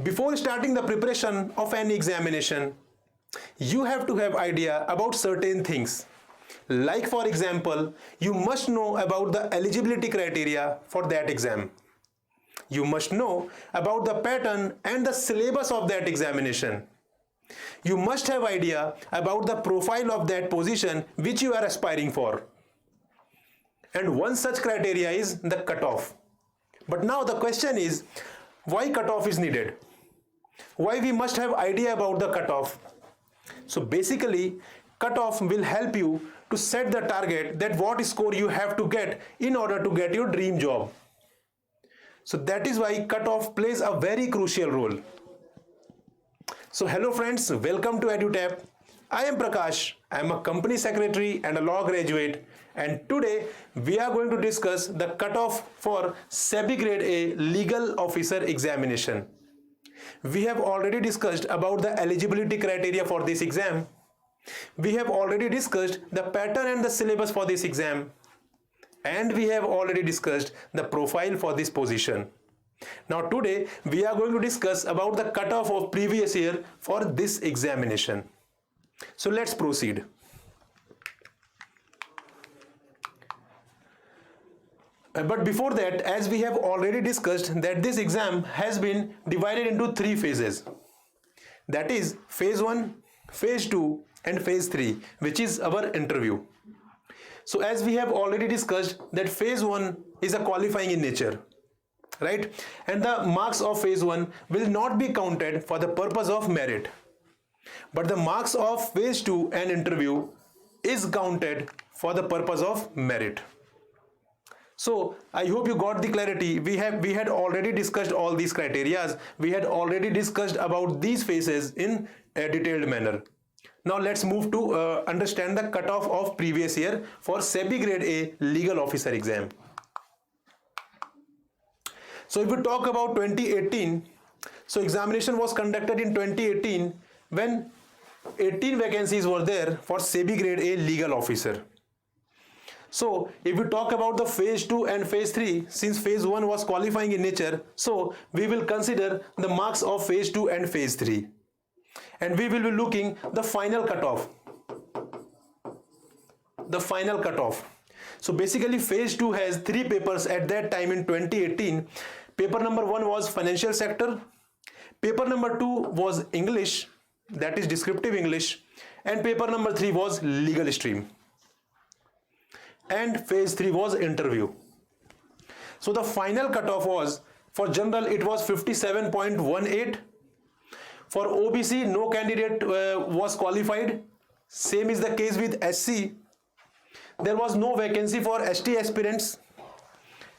Before starting the preparation of any examination, you have to have idea about certain things. Like for example, you must know about the eligibility criteria for that exam. You must know about the pattern and the syllabus of that examination. You must have idea about the profile of that position which you are aspiring for. And one such criteria is the cutoff. But now the question is, why cutoff is needed? Why we must have idea about the cutoff? So basically, cutoff will help you to set the target that what score you have to get in order to get your dream job. So that is why cutoff plays a very crucial role. So hello friends, welcome to EduTap. I am Prakash. I am a company secretary and a law graduate, and today we are going to discuss the cutoff for SEBI Grade A Legal Officer examination. We have already discussed about the eligibility criteria for this exam. We have already discussed the pattern and the syllabus for this exam. And we have already discussed the profile for this position. Now today we are going to discuss about the cutoff of previous year for this examination. So let's proceed. But before that, as we have already discussed that this exam has been divided into three phases. That is phase 1, phase 2 and phase 3, which is our interview. So as we have already discussed that phase 1 is a qualifying in nature, right? And the marks of phase 1 will not be counted for the purpose of merit. But the marks of phase 2 and interview is counted for the purpose of merit. So I hope you got the clarity. We had already discussed all these criterias. We had already discussed about these phases in a detailed manner. Now let's move to understand the cutoff of previous year for SEBI Grade A Legal Officer exam. So if we talk about 2018, so examination was conducted in 2018 when 18 vacancies were there for SEBI Grade A Legal Officer. So if we talk about the phase 2 and phase 3, since phase 1 was qualifying in nature, so we will consider the marks of phase 2 and phase 3. And we will be looking the final cutoff. The final cutoff. So basically phase 2 has 3 papers at that time in 2018. Paper number 1 was financial sector. Paper number 2 was English, that is descriptive English. And paper number 3 was legal stream. And phase 3 was interview. So the final cutoff was, for general it was 57.18. For OBC no candidate was qualified. Same is the case with SC. There was no vacancy for ST aspirants.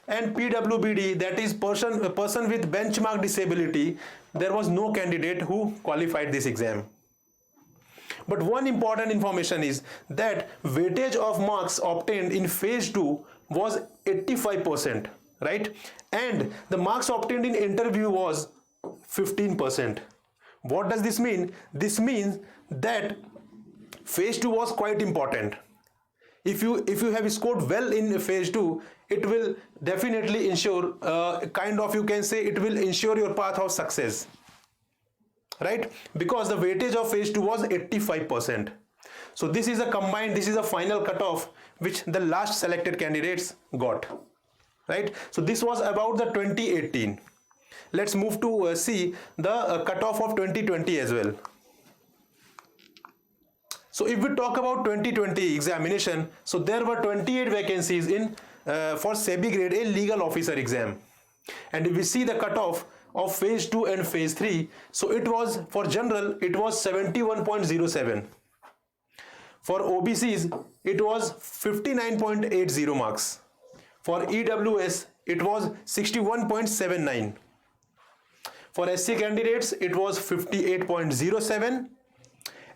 And PWBD, that is person with benchmark disability, there was no candidate who qualified this exam. But one important information is that weightage of marks obtained in phase 2 was 85%, right? And the marks obtained in interview was 15%. What does this mean? This means that phase 2 was quite important. If you have scored well in phase 2, it will definitely ensure you can say it will ensure your path of success, right? Because the weightage of phase 2 was 85%. So this is a final cutoff which the last selected candidates got, right? So this was about the 2018. Let's move to see the cutoff of 2020 as well. So if we talk about 2020 examination, so there were 28 vacancies in for SEBI Grade A Legal Officer exam. And if we see the cutoff of phase 2 and phase 3, so it was, for general it was 71.07. For OBCs it was 59.80 marks. For EWS it was 61.79. For SC candidates it was 58.07,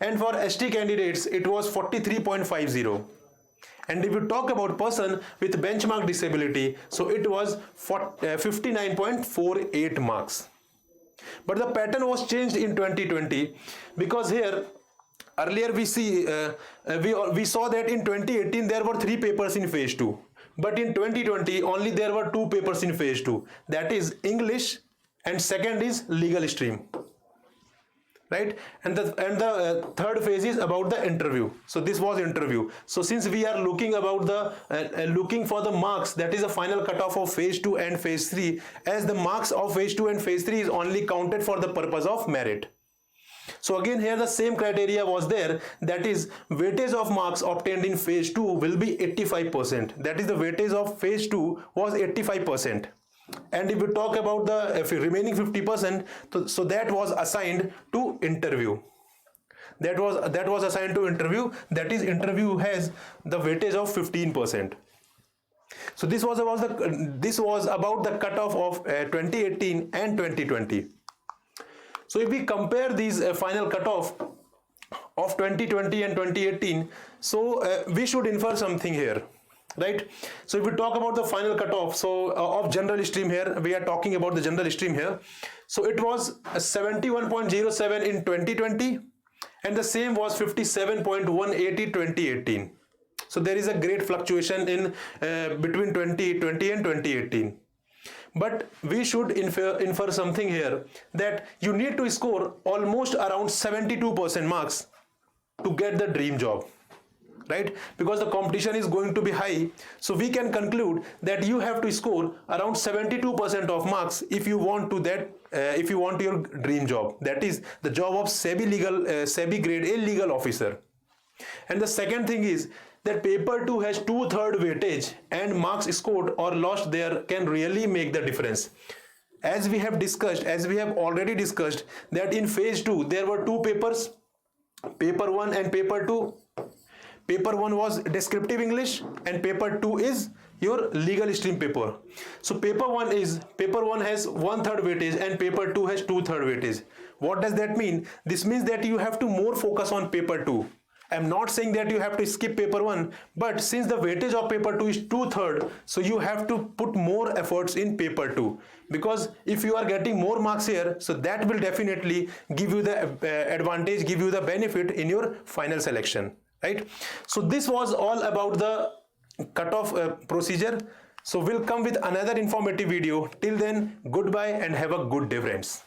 and for ST candidates it was 43.50. And if you talk about person with benchmark disability, so it was 59.48 marks. But the pattern was changed in 2020, because here earlier we saw that in 2018 there were 3 papers in phase 2, but in 2020 only there were 2 papers in phase 2, that is English and second is legal stream, right? And the third phase is about the interview. So this was interview. So since we are looking about the looking for the marks, that is the final cutoff of phase 2 and phase 3, as the marks of phase 2 and phase 3 is only counted for the purpose of merit. So again here the same criteria was there, that is weightage of marks obtained in phase 2 will be 85%. That is the weightage of phase 2 was 85%. And if we talk about the remaining 50%, so that was assigned to interview. That was assigned to interview. That is, interview has the weightage of 15%. So this was about the cutoff of 2018 and 2020. So if we compare these final cutoff of 2020 and 2018, so we should infer something here, right? So if we talk about the final cutoff, so of general stream here, we are talking about the general stream here. So it was 71.07 in 2020 and the same was 57.18 in 2018. So there is a great fluctuation in between 2020 and 2018. But we should infer something here, that you need to score almost around 72% marks to get the dream job, right? Because the competition is going to be high. So we can conclude that you have to score around 72% of marks if you want to if you want your dream job, that is the job of SEBI grade A legal officer. And the second thing is that paper 2 has 2/3 weightage, and marks scored or lost there can really make the difference. As we have already discussed, that in phase 2 there were two papers, paper 1 and paper 2. Paper 1 was descriptive English and paper 2 is your legal stream paper. So paper 1 has 1/3 weightage and paper 2 has 2/3 weightage. What does that mean? This means that you have to more focus on paper 2. I'm not saying that you have to skip paper 1, but since the weightage of paper 2 is 2/3, so you have to put more efforts in paper 2, because if you are getting more marks here, so that will definitely give you the advantage, give you the benefit in your final selection, right? So this was all about the cutoff procedure. So we'll come with another informative video. Till then, goodbye and have a good day, friends.